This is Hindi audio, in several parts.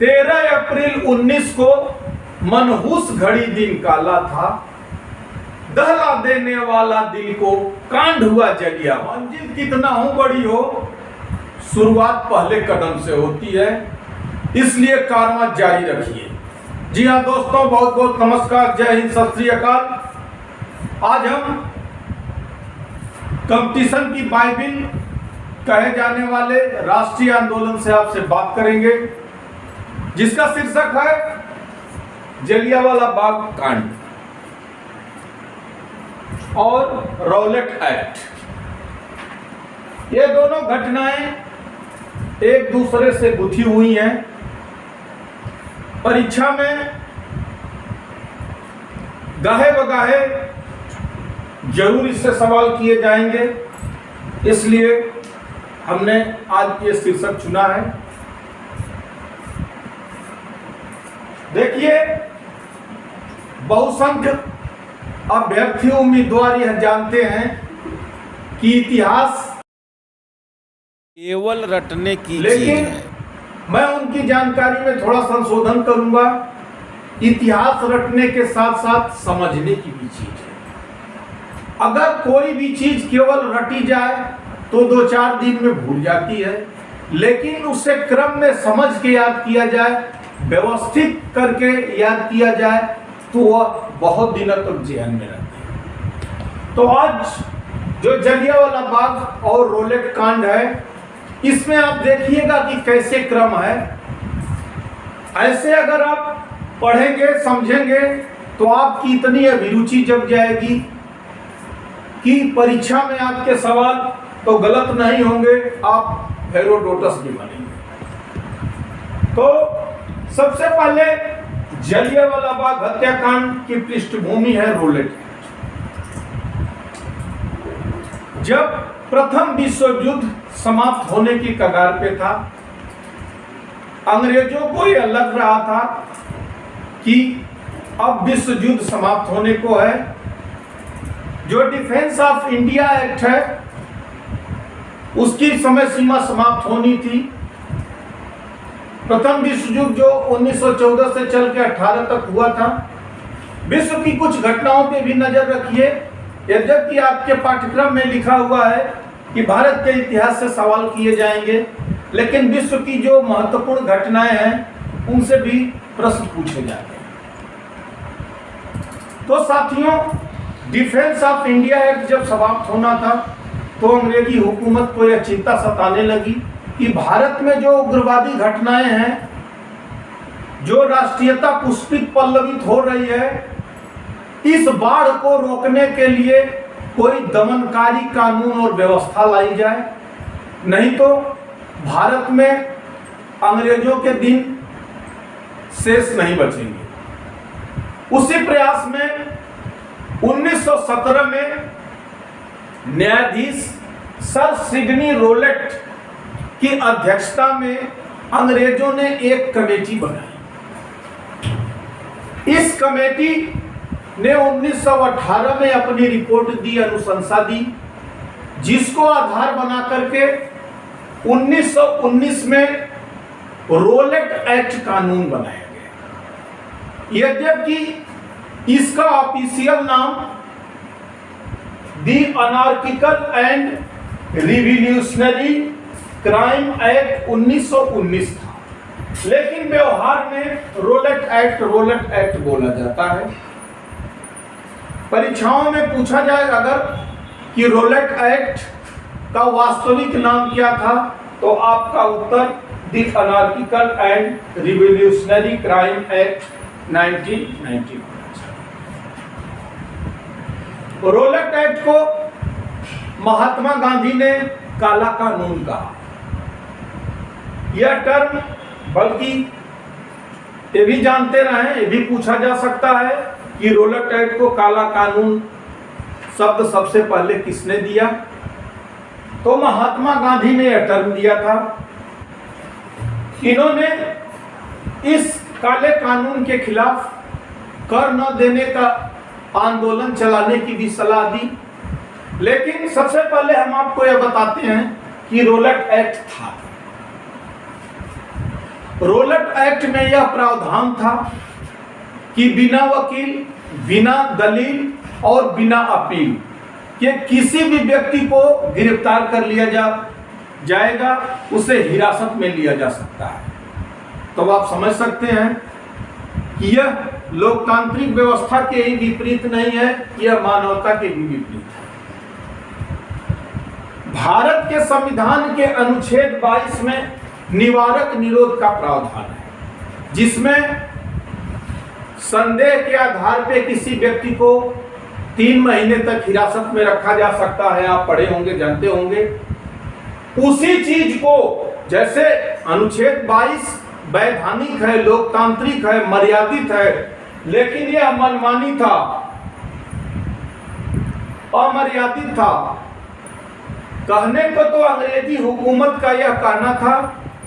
13 अप्रैल 19 को मनहूस घड़ी दिन काला था, दहला देने वाला दिल को कांड हुआ जलिया। मंजिल कितना हो बड़ी हो, शुरुआत पहले कदम से होती है, इसलिए कारवां जारी रखिए। जी हाँ दोस्तों, बहुत बहुत नमस्कार, जय हिंद, सत श्री अकाल। आज हम कंपटीशन की बाइबिल कहे जाने वाले राष्ट्रीय आंदोलन से आपसे बात करेंगे, जिसका शीर्षक है जलियांवाला बाग कांड और रॉलेट एक्ट। ये दोनों घटनाएं एक दूसरे से गुथी हुई हैं। परीक्षा में गाहे बगाहे जरूर इससे सवाल किए जाएंगे, इसलिए हमने आज ये शीर्षक चुना है। देखिए, बहुसंख्य अभ्यर्थी उम्मीदवार यह जानते हैं कि इतिहास केवल रटने की चीज लेकिन है। मैं उनकी जानकारी में थोड़ा संशोधन करूंगा। इतिहास रटने के साथ साथ समझने की भी चीज है। अगर कोई भी चीज केवल रटी जाए तो 2-4 दिन में भूल जाती है, लेकिन उसे क्रम में समझ के याद किया जाए, व्यवस्थित करके याद किया जाए, तो वह बहुत दिनों तक ज़हन में रहती है। तो आज जो जलियांवाला बाग और रॉलेट कांड है, इसमें आप देखिएगा कि कैसे क्रम है। ऐसे अगर आप पढ़ेंगे, समझेंगे, तो आपकी इतनी अभिरुचि जग जाएगी कि परीक्षा में आपके सवाल तो गलत नहीं होंगे, आप हेरोडोटस भी बनेंगे। तो सबसे पहले जलियांवाला बाग हत्याकांड की पृष्ठभूमि है रॉलेट। जब प्रथम विश्व युद्ध समाप्त होने की कगार पे था, अंग्रेजों को यह लग रहा था कि अब विश्व युद्ध समाप्त होने को है। जो डिफेंस ऑफ इंडिया एक्ट है, उसकी समय सीमा समाप्त होनी थी। प्रथम विश्व युद्ध जो 1914 से चल के 18 तक हुआ था। विश्व की कुछ घटनाओं पे भी नजर रखिए। यद्यपि आपके पाठ्यक्रम में लिखा हुआ है कि भारत के इतिहास से सवाल किए जाएंगे, लेकिन विश्व की जो महत्वपूर्ण घटनाएं हैं उनसे भी प्रश्न पूछे जाते हैं। तो साथियों, डिफेंस ऑफ इंडिया एक्ट जब समाप्त होना था, तो अंग्रेजी हुकूमत को यह चिंता सताने लगी कि भारत में जो उग्रवादी घटनाएं हैं, जो राष्ट्रीयता पुष्पित पल्लवित हो रही है, इस बाढ़ को रोकने के लिए कोई दमनकारी कानून और व्यवस्था लाई जाए, नहीं तो भारत में अंग्रेजों के दिन शेष नहीं बचेंगे। उसी प्रयास में 1917 में न्यायाधीश सर सिडनी रॉलेट की अध्यक्षता में अंग्रेजों ने एक कमेटी बनाई। इस कमेटी ने 1918 में अपनी रिपोर्ट दी, अनुशंसा दी, जिसको आधार बना करके 1919 में रॉलेट एक्ट कानून बनाया गया। यद्यपि इसका ऑफिशियल नाम the anarchical and revolutionary crime act 1919 था, लेकिन व्यवहार में रॉलेट एक्ट बोला जाता है। परीक्षाओं में पूछा जाए अगर कि रॉलेट एक्ट का वास्तविक नाम क्या था, तो आपका उत्तर the anarchical and revolutionary crime act 1990। Rowlatt act को महात्मा गांधी ने काला कानून कहा। यह टर्म, बल्कि ये भी जानते रहे, ये भी पूछा जा सकता है कि रॉलेट एक्ट को काला कानून शब्द सबसे पहले किसने दिया, तो महात्मा गांधी ने यह टर्म दिया था। इन्होंने इस काले कानून के खिलाफ कर न देने का आंदोलन चलाने की भी सलाह दी। लेकिन सबसे पहले हम आपको यह बताते हैं कि रॉलेट एक्ट था। रोलट एक्ट में यह प्रावधान था कि बिना वकील, बिना दलील और बिना अपील के किसी भी व्यक्ति को गिरफ्तार कर लिया जाएगा, उसे हिरासत में लिया जा सकता है। तो आप समझ सकते हैं कि यह लोकतांत्रिक व्यवस्था के ही विपरीत नहीं है, यह मानवता के भी विपरीत है। भारत के संविधान के अनुच्छेद 22 में निवारक निरोध का प्रावधान है, जिसमें संदेह के आधार पर किसी व्यक्ति को 3 महीने तक हिरासत में रखा जा सकता है। आप पढ़े होंगे, जानते होंगे। उसी चीज को, जैसे अनुच्छेद 22 वैधानिक है, लोकतांत्रिक है, मर्यादित है, लेकिन यह मनमानी था, अमर्यादित था। कहने को तो अंग्रेजी हुकूमत का यह कहना था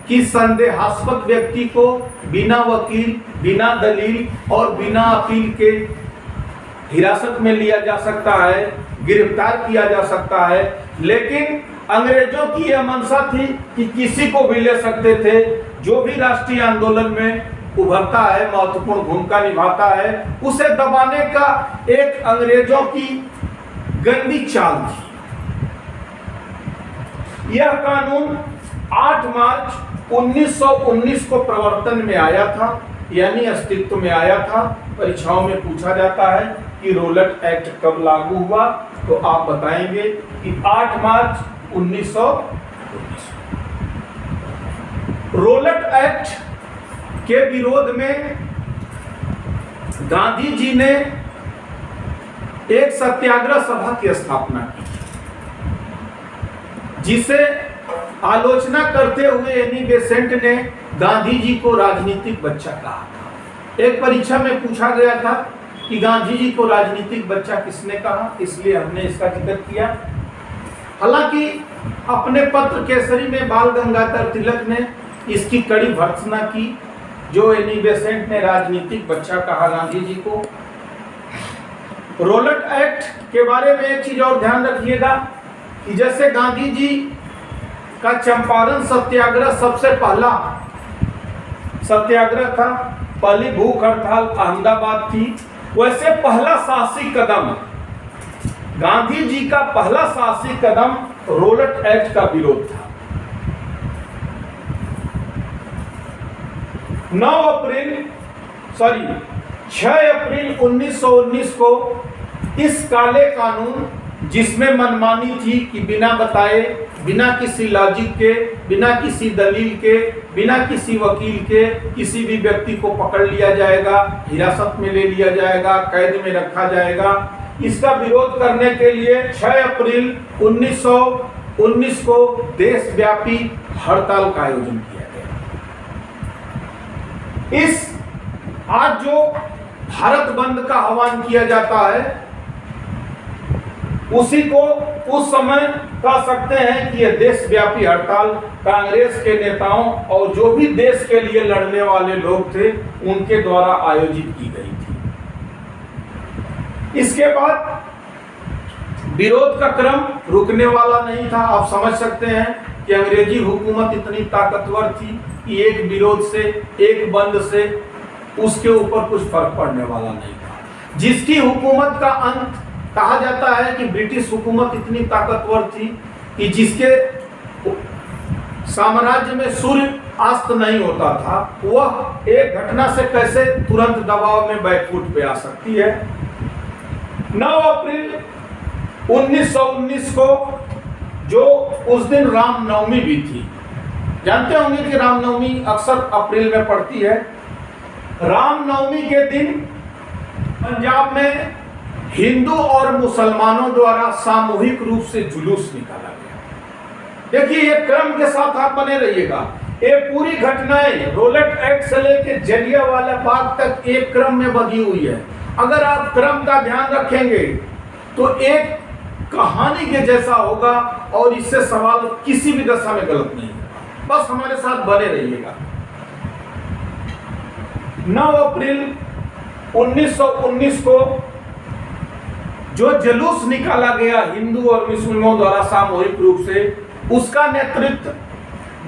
कि संदेहास्पद व्यक्ति को बिना वकील, बिना दलील और बिना अपील के हिरासत में लिया जा सकता है, गिरफ्तार किया जा सकता है। लेकिन अंग्रेजों की यह मंशा थी कि किसी को भी ले सकते थे। जो भी राष्ट्रीय आंदोलन में उभरता है, महत्वपूर्ण भूमिका निभाता है, उसे दबाने का एक अंग्रेजों की गंदी चाल थी। यह कानून 8 मार्च 1919 को प्रवर्तन में आया था, यानी अस्तित्व में आया था। परीक्षाओं में पूछा जाता है कि रोलट एक्ट कब लागू हुआ, तो आप बताएंगे कि 8 मार्च 1919। रोलट एक्ट के विरोध में गांधी जी ने एक सत्याग्रह सभा की स्थापना की, जिसे आलोचना करते हुए एनी बेसेंट ने गांधी जी को राजनीतिक बच्चा कहा था। एक परीक्षा में पूछा गया था कि गांधी जी को राजनीतिक बच्चा किसने कहा, इसलिए हमने इसका जिक्र किया। हालांकि अपने पत्र केसरी में बाल गंगाधर तिलक ने इसकी कड़ी भर्त्सना की, जो एनी बेसेंट ने राजनीतिक बच्चा कहा गांधी जी को। रोलट एक्ट के बारे में एक चीज और ध्यान रखिएगा कि जैसे गांधी जी का चंपारण सत्याग्रह सबसे पहला सत्याग्रह था, पहली भूख हड़ताल अहमदाबाद थी, वैसे पहला साहसी कदम, गांधी जी का पहला साहसी कदम रोलट एक्ट का विरोध था। 6 अप्रैल 1919 को इस काले कानून, जिसमें मनमानी थी कि बिना बताए, बिना किसी लॉजिक के, बिना किसी दलील के, बिना किसी वकील के किसी भी व्यक्ति को पकड़ लिया जाएगा, हिरासत में ले लिया जाएगा, कैद में रखा जाएगा। इसका विरोध करने के लिए 6 अप्रैल 1919 को देशव्यापी हड़ताल का आयोजन किया गया। इस आज जो भारत बंद का आह्वान किया जाता है, उसी को उस समय कह सकते हैं कि यह देशव्यापी हड़ताल कांग्रेस के नेताओं और जो भी देश के लिए लड़ने वाले लोग थे, उनके द्वारा आयोजित की गई थी। इसके बाद विरोध का क्रम रुकने वाला नहीं था। आप समझ सकते हैं कि अंग्रेजी हुकूमत इतनी ताकतवर थी कि एक विरोध से, एक बंद से उसके ऊपर कुछ फर्क पड़ने वाला नहीं था। जिसकी हुकूमत का अंत कहा जाता है कि ब्रिटिश हुकूमत इतनी ताकतवर थी कि जिसके साम्राज्य में सूर्य अस्त नहीं होता था, वह एक घटना से कैसे तुरंत दबाव में बैकफुट पे आ सकती है। 9 अप्रैल 1919 को, जो उस दिन रामनवमी भी थी, जानते होंगे कि रामनवमी अक्सर अप्रैल में पड़ती है। रामनवमी के दिन पंजाब में हिंदू और मुसलमानों द्वारा सामूहिक रूप से जुलूस निकाला गया। देखिए, ये क्रम के साथ आप बने रहिएगा। ये पूरी घटनाएं रोलट एक्ट से लेकर जलियांवाला बाग तक एक क्रम में बधी हुई है। अगर आप क्रम का ध्यान रखेंगे तो एक कहानी के जैसा होगा और इससे सवाल किसी भी दशा में गलत नहीं होगा। बस हमारे साथ बने रहिएगा। 9 अप्रैल 1919 को जो जुलूस निकाला गया हिंदू और मुस्लिमों द्वारा सामूहिक रूप से, उसका नेतृत्व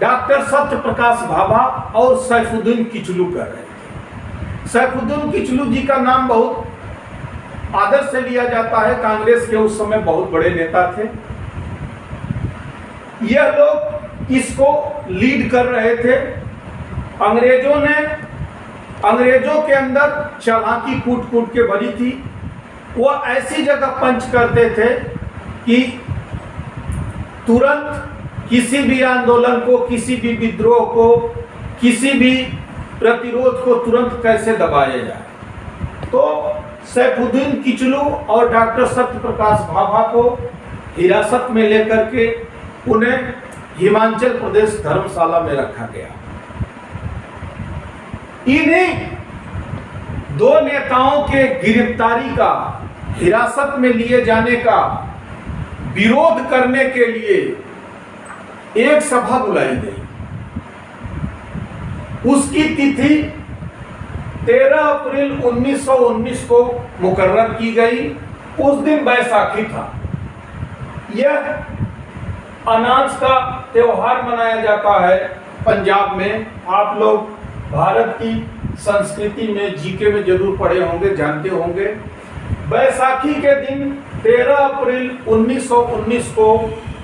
डॉक्टर सत्य प्रकाश भाभा और सैफुद्दीन किचलू कर रहे थे। सैफुद्दीन किचलू जी का नाम बहुत आदर से लिया जाता है, कांग्रेस के उस समय बहुत बड़े नेता थे। यह लोग इसको लीड कर रहे थे। अंग्रेजों के अंदर चालाकी कूट कूट के भरी थी। वह ऐसी जगह पंच करते थे कि तुरंत किसी भी आंदोलन को, किसी भी विद्रोह को, किसी भी प्रतिरोध को तुरंत कैसे दबाया जाए। तो सैफुद्दीन किचलू और डॉक्टर सत्य प्रकाश भाभा को हिरासत में लेकर के उन्हें हिमाचल प्रदेश धर्मशाला में रखा गया। इन्हीं दो नेताओं के गिरफ्तारी का, हिरासत में लिए जाने का विरोध करने के लिए एक सभा बुलाई गई। उसकी तिथि 13 अप्रैल 1919 को मुकर्रर की गई। उस दिन बैसाखी था। यह अनाज का त्योहार मनाया जाता है पंजाब में। आप लोग भारत की संस्कृति में जीके में जरूर पढ़े होंगे, जानते होंगे। बैसाखी के दिन 13 अप्रैल 1919 को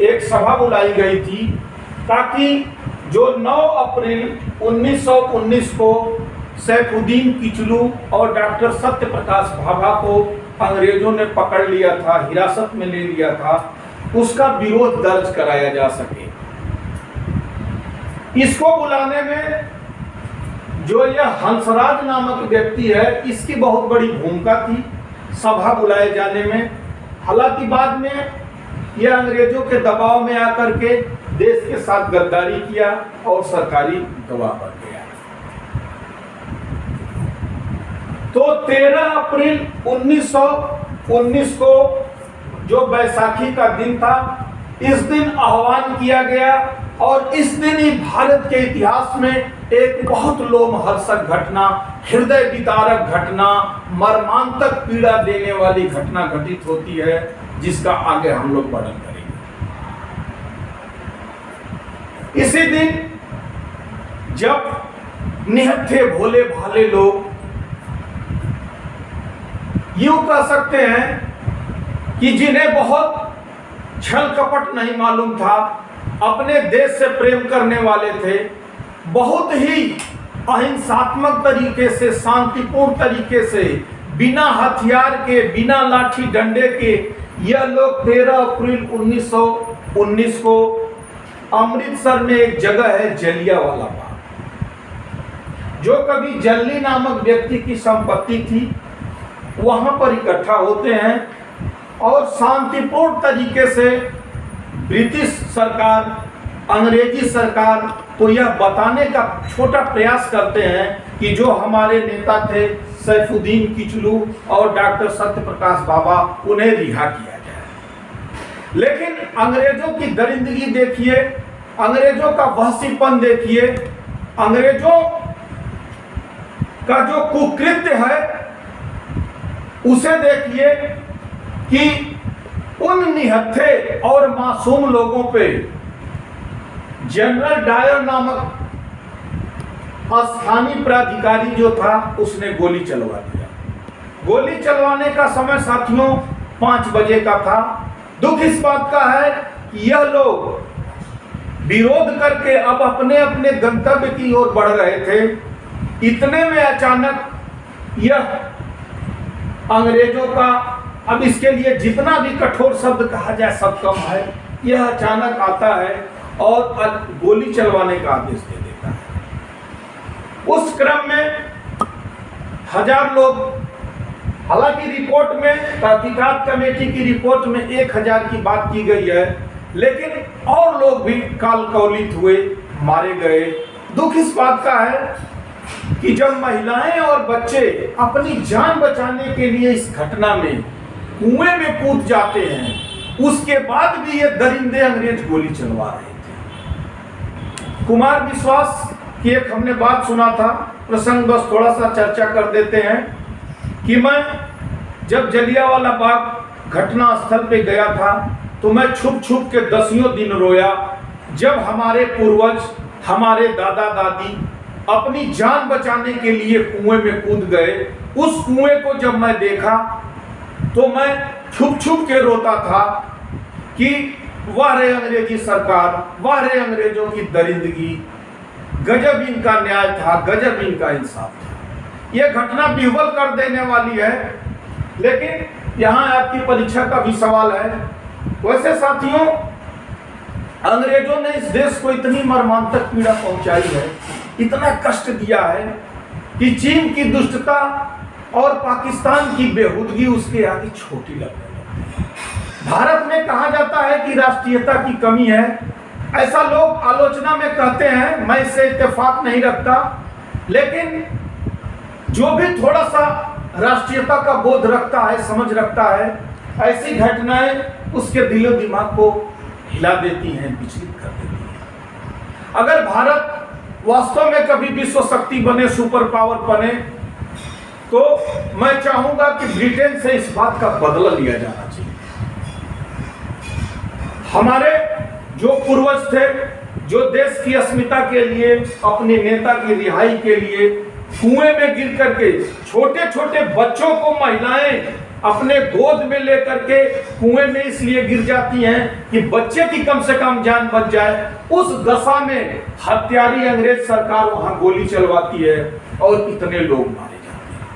एक सभा बुलाई गई थी ताकि जो 9 अप्रैल 1919 को सैफुद्दीन किचलू और डॉक्टर सत्य प्रकाश भाभा को अंग्रेजों ने पकड़ लिया था, हिरासत में ले लिया था, उसका विरोध दर्ज कराया जा सके। इसको बुलाने में जो यह हंसराज नामक व्यक्ति है, इसकी बहुत बड़ी भूमिका थी सभा बुलाए जाने में। हालांकि बाद में यह अंग्रेजों के दबाव में आकर के देश के साथ गद्दारी किया और सरकारी दबाव बन गया। तो 13 अप्रैल 1919 को जो बैसाखी का दिन था, इस दिन आह्वान किया गया और इस दिन ही भारत के इतिहास में एक बहुत लोमहर्षक घटना, हृदय विदारक घटना, मर्मांतक पीड़ा देने वाली घटना घटित होती है, जिसका आगे हम लोग वर्णन करेंगे। इसी दिन जब निहत्थे भोले भाले लोग, यूं कह सकते हैं कि जिन्हें बहुत छल कपट नहीं मालूम था, अपने देश से प्रेम करने वाले थे, बहुत ही अहिंसात्मक तरीके से, शांतिपूर्ण तरीके से, बिना हथियार के, बिना लाठी डंडे के यह लोग 13 अप्रैल 1919 को अमृतसर में एक जगह है जलियांवाला बाग, जो कभी जल्ली नामक व्यक्ति की संपत्ति थी, वहां पर इकट्ठा होते हैं और शांतिपूर्ण तरीके से ब्रिटिश सरकार, अंग्रेजी सरकार को यह बताने का छोटा प्रयास करते हैं कि जो हमारे नेता थे सैफुद्दीन किचलू और डॉक्टर सत्य प्रकाश भाभा, उन्हें रिहा किया जाए। लेकिन अंग्रेजों की दरिंदगी देखिए, अंग्रेजों का वहशीपन देखिए, अंग्रेजों का जो कुकृत्य है उसे देखिए कि उन निहत्थे और मासूम लोगों पे जनरल डायर नामक स्थानीय प्राधिकारी जो था, उसने गोली चलवा दिया। गोली चलवाने का समय साथियों 5 बजे का था। दुख इस बात का है कि यह लोग विरोध करके अब अपने अपने गंतव्य की ओर बढ़ रहे थे। इतने में अचानक यह अंग्रेजों का, अब इसके लिए जितना भी कठोर शब्द कहा जाए सब कम है, यह अचानक आता है और गोली चलवाने का आदेश दे देता है। उस क्रम में 1000 लोग, हालांकि रिपोर्ट में, तहकीकात कमेटी की रिपोर्ट में 1000 की बात की गई है, लेकिन और लोग भी काल कौलित हुए, मारे गए। दुख इस बात का है कि जब महिलाएं और बच्चे अपनी जान बचाने के लिए इस घटना में कुएं में कूद जाते हैं, उसके बाद भी ये दरिंदे अंग्रेज गोली चलवा रहे थे। कुमार विश्वास की एक हमने बात सुना था, प्रसंग बस थोड़ा सा चर्चा कर देते हैं कि मैं जब जलियांवाला बाग घटना स्थल पे गया था तो मैं छुप छुप के 10 दिन रोया, जब हमारे पूर्वज हमारे दादा दादी अपनी जान बचाने के लिए कुएं में कूद गए। उस कुएं को जब मैं देखा तो मैं छुप छुप के रोता था कि वाह रे अंग्रेजी सरकार, वाह रे अंग्रेजों की दरिंदगी, गजब इनका न्याय था, गजब इनका इंसाफ था। यह घटना विह्वल कर देने वाली है, लेकिन यहाँ आपकी परीक्षा का भी सवाल है। वैसे साथियों, अंग्रेजों ने इस देश को इतनी मर्मांतक पीड़ा पहुंचाई है, इतना कष्ट दिया है कि चीन की दुष्टता और पाकिस्तान की बेहूदगी उसके आगे छोटी लगने लगती है। भारत में कहा जाता है कि राष्ट्रीयता की कमी है, ऐसा लोग आलोचना में कहते हैं, मैं इससे इत्तेफाक नहीं रखता। लेकिन जो भी थोड़ा सा राष्ट्रीयता का बोध रखता है, समझ रखता है, ऐसी घटनाएं उसके दिलो दिमाग को हिला देती हैं, विचलित कर देती हैं। अगर भारत वास्तव में कभी विश्व शक्ति बने, सुपर पावर बने, तो मैं चाहूंगा कि ब्रिटेन से इस बात का बदला लिया जाना चाहिए। हमारे जो पूर्वज थे, जो देश की अस्मिता के लिए, अपने नेता की रिहाई के लिए कुएं में गिर करके, छोटे छोटे बच्चों को महिलाएं अपने गोद में लेकर के कुएं में इसलिए गिर जाती हैं कि बच्चे की कम से कम जान बच जाए। उस दशा में हत्यारी अंग्रेज सरकार वहां गोली चलवाती है और इतने लोग मारे जाते हैं।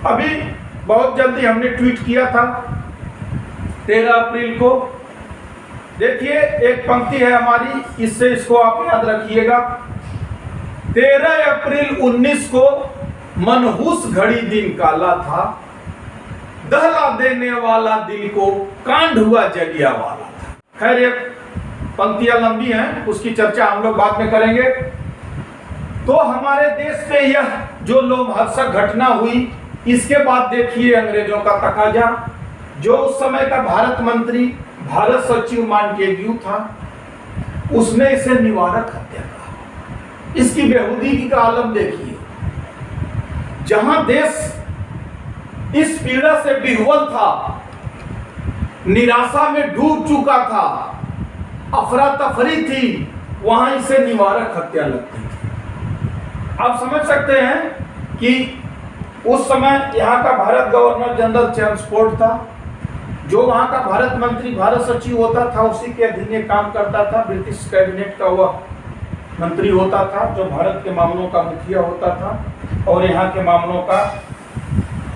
अभी बहुत जल्दी हमने ट्वीट किया था 13 अप्रैल को। देखिए, एक पंक्ति है हमारी, इससे इसको आप याद रखिएगा। 13 अप्रैल 19 को मनहूस घड़ी दिन काला था, दहला देने वाला दिल को कांड हुआ जलिया वाला था। खैर, ये पंक्तियां लंबी हैं, उसकी चर्चा हम लोग बाद में करेंगे। तो हमारे देश में यह जो लोमहर्षक घटना हुई, इसके बाद देखिए अंग्रेजों का तकाजा। जो उस समय का भारत मंत्री, भारत सचिव मांटेग्यू था, उसने इसे निवारक हत्या कहा। इसकी बेहूदगी का आलम देखिए। जहां देश इस पीड़ा से विह्वल था, निराशा में डूब चुका था, अफरा तफरी थी, वहां इसे निवारक हत्या लगती थी। आप समझ सकते हैं कि उस समय यहाँ का भारत गवर्नर जनरल ट्रांसपोर्ट था, जो वहां का भारत मंत्री, भारत सचिव होता था, उसी के अधीन ये काम करता था। ब्रिटिश कैबिनेट का वह मंत्री होता था, जो भारत के मामलों का मुखिया होता था, और यहाँ के मामलों का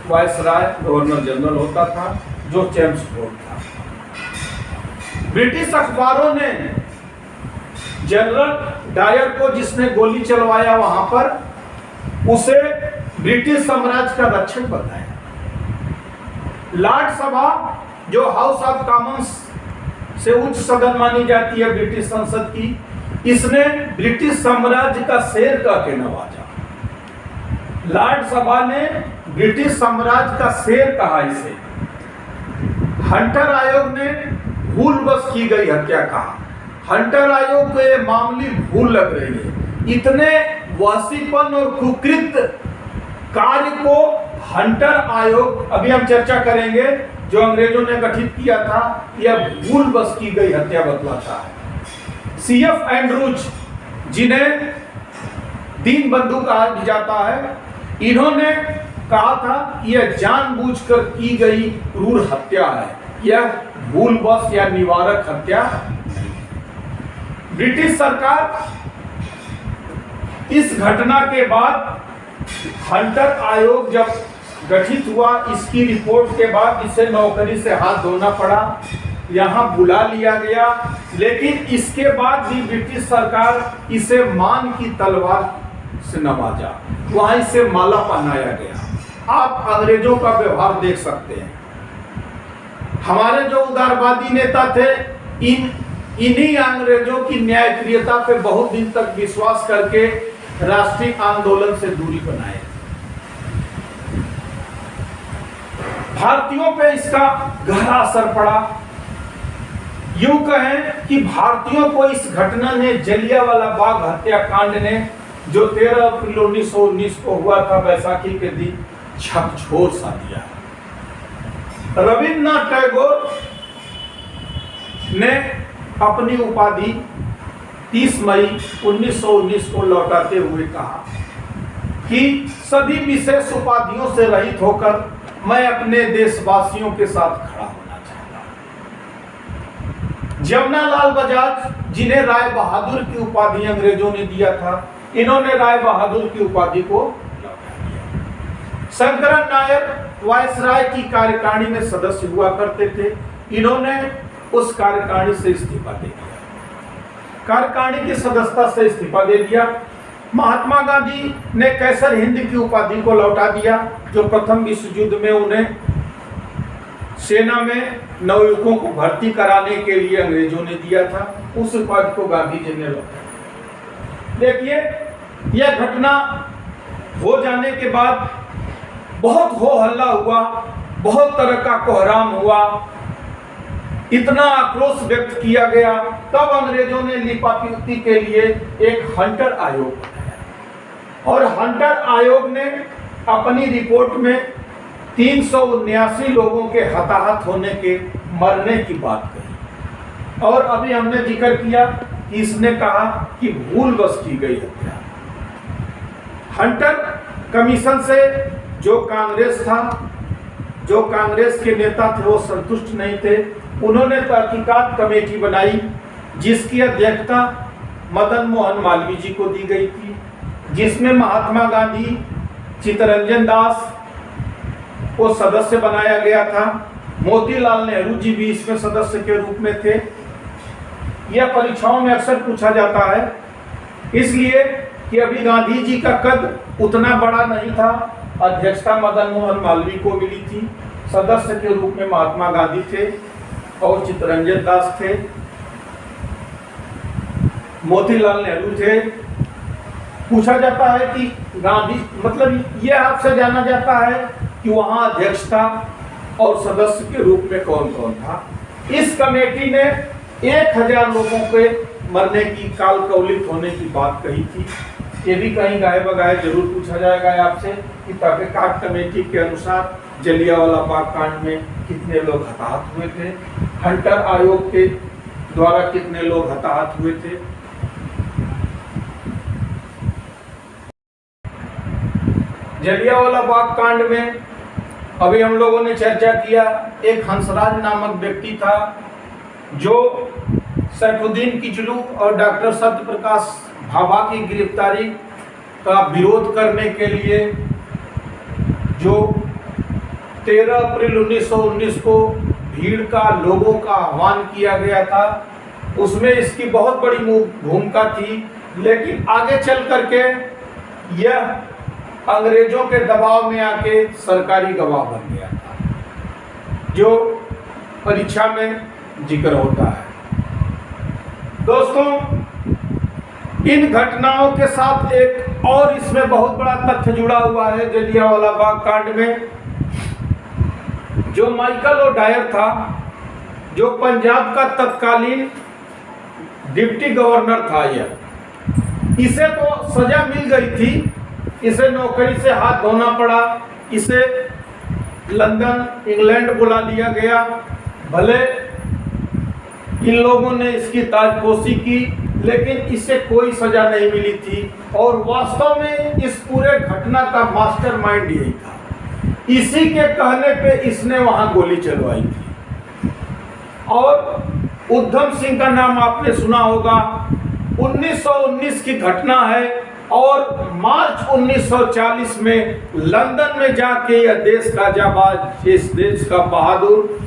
वायसराय, गवर्नर जनरल होता था, जो चेम्सफोर्ड था। ब्रिटिश अखबारों ने जनरल डायर को, जिसने गोली चलवाया वहां पर, उसे ब्रिटिश साम्राज्य का रक्षक बताया। लॉर्ड सभा, जो हाउस ऑफ कॉमन्स से उच्च सदन मानी जाती है ब्रिटिश संसद की, इसने ब्रिटिश साम्राज्य का शेर कह के नवाजा। लॉर्ड सभा ने ब्रिटिश साम्राज्य का शेर कहा इसे। हंटर आयोग ने भूलवश की गई हत्या कहा। हंटर आयोग को ये मामूली भूल लग रही है। इतने वहशीपन और कुकृत कार्य को हंटर आयोग, अभी हम चर्चा करेंगे, जो अंग्रेजों ने गठित किया था, यह भूलवश की गई हत्या बतलाता है। CF एंड्रूज, जिन्हें दीन बंधु कहा जाता है, इन्होंने कहा था कि यह जानबूझकर की गई क्रूर हत्या है, यह भूलवश या निवारक हत्या। ब्रिटिश सरकार इस घटना के बाद, हंटर आयोग जब गठित हुआ, इसकी रिपोर्ट के बाद इसे नौकरी से हाथ धोना पड़ा, यहाँ बुला लिया गया। लेकिन इसके बाद भी ब्रिटिश सरकार इसे मान की तलवार से नवाजा, वहां इसे माला पहनाया गया। आप अंग्रेजों का व्यवहार देख सकते हैं। हमारे जो उदारवादी नेता थे, इन्हीं अंग्रेजों की न्यायप्रियता पे बहुत दिन तक विश्वास करके राष्ट्रीय आंदोलन से दूरी बनाए। भारतीयों पे इसका गहरा असर पड़ा। यूं कहें कि भारतीयों को इस घटना ने, जलियांवाला बाग हत्याकांड ने, जो 13 अप्रैल 1919 को हुआ था, बैसाखी के दिन, झकझोर सा दिया। रविन्द्रनाथ टैगोर ने अपनी उपाधि 30 मई 1919 को लौटाते हुए कहा कि सभी विशेष उपाधियों से रहित होकर मैं अपने देशवासियों के साथ खड़ा होना चाहता हूं। जमनालाल बजाज, जिन्हें राय बहादुर की उपाधि अंग्रेजों ने दिया था, इन्होंने राय बहादुर की उपाधि को लौटा दिया। शंकरन नायर वायसराय की कार्यकारिणी में सदस्य हुआ करते थे, इन्होंने उस कार्यकारिणी से इस्तीफा दे दिया, कार्यकारिणी की सदस्यता से इस्तीफा दे दिया। महात्मा गांधी ने कैसर हिंद की उपाधि को लौटा दिया, जो प्रथम विश्व युद्ध में उन्हें सेना में नवयुवकों को भर्ती कराने के लिए अंग्रेजों ने दिया था, उस उपाधि को गांधी जी ने लौटा दिया। देखिए, यह घटना हो जाने के बाद बहुत हो हल्ला हुआ, बहुत तरह का कोहराम हुआ, इतना आक्रोश व्यक्त किया गया। तब अंग्रेजों ने लिपापोती के लिए एक हंटर आयोग बनाया और हंटर आयोग ने अपनी रिपोर्ट में 379 लोगों के हताहत होने के, मरने की बात कही। और अभी हमने जिक्र किया कि इसने कहा कि भूलवश की गई हत्या। हंटर कमीशन से जो कांग्रेस था, जो कांग्रेस के नेता थे, वो संतुष्ट नहीं थे। उन्होंने तहकीकात कमेटी बनाई, जिसकी अध्यक्षता मदन मोहन मालवीय जी को दी गई थी, जिसमें महात्मा गांधी, चित्तरंजन दास को सदस्य बनाया गया था। मोतीलाल नेहरू जी भी इसमें सदस्य के रूप में थे। यह परीक्षाओं में अक्सर पूछा जाता है, इसलिए कि अभी गांधी जी का कद उतना बड़ा नहीं था। अध्यक्षता मदन मोहन मालवीय को मिली थी, सदस्य के रूप में महात्मा गांधी थे और चित्तरंजन दास थे, मोतीलाल नेहरू थे। पूछा जाता है कि गांधी, मतलब यह आपसे जाना जाता है कि वहां अध्यक्षता और सदस्य के रूप में कौन कौन था। इस कमेटी ने 1000 लोगों के मरने की, काल कवलित होने की बात कही थी। ये भी कहीं गाये बगाए जरूर पूछा जाएगा आपसे कि तहकीकात कमेटी के अनुसार जलियांवाला बाग कांड में कितने लोग हताहत हुए थे, हंटर आयोग के द्वारा कितने लोग हताहत हुए थे। जलियांवाला बाग कांड में अभी हम लोगों ने चर्चा किया, एक हंसराज नामक व्यक्ति था जो सैफुद्दीन किचलू और डॉक्टर सत्यप्रकाश भाभा की गिरफ्तारी का विरोध करने के लिए, जो 13 अप्रैल 1919 को भीड़ का, लोगों का आह्वान किया गया था, उसमें इसकी बहुत बड़ी भूमिका थी। लेकिन आगे चल करके यह अंग्रेजों के दबाव में आके सरकारी गवाह बन गया था, जो परीक्षा में जिक्र होता है। दोस्तों, इन घटनाओं के साथ एक और इसमें बहुत बड़ा तथ्य जुड़ा हुआ है जलियांवाला बाग कांड में। जो माइकल ओडायर था, जो पंजाब का तत्कालीन डिप्टी गवर्नर था, इसे तो सजा मिल गई थी, इसे नौकरी से हाथ धोना पड़ा, इसे लंदन, इंग्लैंड बुला लिया गया। भले इन लोगों ने इसकी ताजपोशी की, लेकिन इसे कोई सजा नहीं मिली थी। और वास्तव में इस पूरे घटना का मास्टरमाइंड यही था। इसी के कहने पे इसने वहां गोली चलवाई थी। और उधम सिंह का नाम आपने सुना होगा। 1919 की घटना है और मार्च 1940 में लंदन में जाके यह देश का जाबाज, इस देश का बहादुर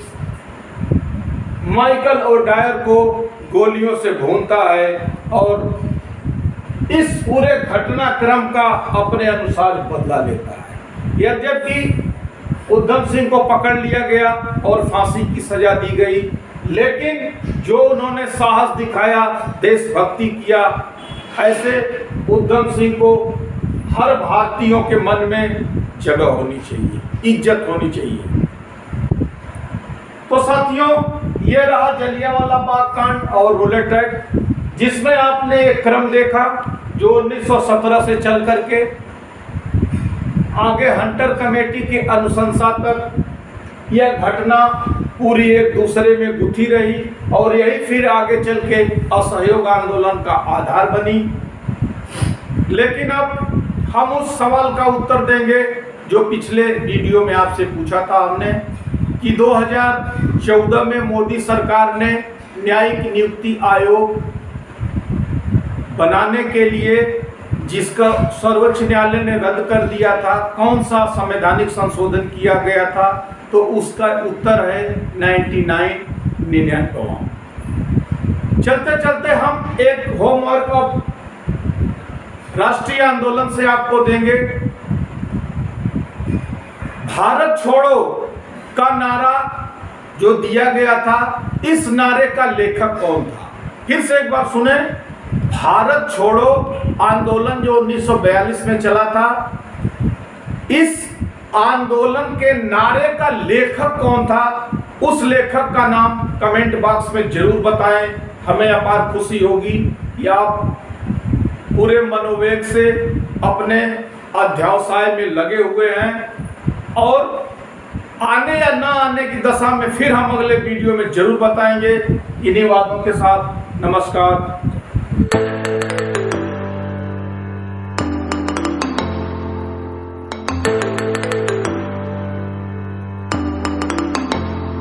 माइकल ओडायर को गोलियों से भूनता है और इस पूरे घटनाक्रम का अपने अनुसार बदला लेता है। यद्यपि उधम सिंह को पकड़ लिया गया और फांसी की सजा दी गई, लेकिन जो उन्होंने साहस दिखाया, देशभक्ति किया, ऐसे उधम सिंह को हर भारतीयों के मन में जगह होनी चाहिए, इज्जत होनी चाहिए। तो साथियों, ये रहा जलियांवाला बाग कांड और रूलेट एक्ट, जिसमें आपने एक क्रम देखा जो 1917 से चल करके आगे हंटर कमेटी की अनुशंसा तक यह घटना पूरी एक दूसरे में गुथी रही और यही फिर आगे चल के असहयोग आंदोलन का आधार बनी। लेकिन अब हम उस सवाल का उत्तर देंगे जो पिछले वीडियो में आपसे पूछा था हमने कि 2014 में मोदी सरकार ने न्यायिक नियुक्ति आयोग बनाने के लिए, जिसका सर्वोच्च न्यायालय ने रद्द कर दिया था, कौन सा संवैधानिक संशोधन किया गया था? तो उसका उत्तर है 99। चलते चलते हम एक होमवर्क ऑफ राष्ट्रीय आंदोलन से आपको देंगे। भारत छोड़ो का नारा जो दिया गया था, इस नारे का लेखक कौन था? फिर से एक बार सुने। भारत छोड़ो आंदोलन जो 1942 में चला था, इस आंदोलन के नारे का लेखक कौन था? उस लेखक का नाम कमेंट बॉक्स में जरूर बताएं। हमें अपार खुशी होगी कि आप पूरे मनोवेग से अपने अध्यावसाय में लगे हुए हैं और आने या ना आने की दशा में फिर हम अगले वीडियो में जरूर बताएंगे। इन्हीं बातों के साथ नमस्कार।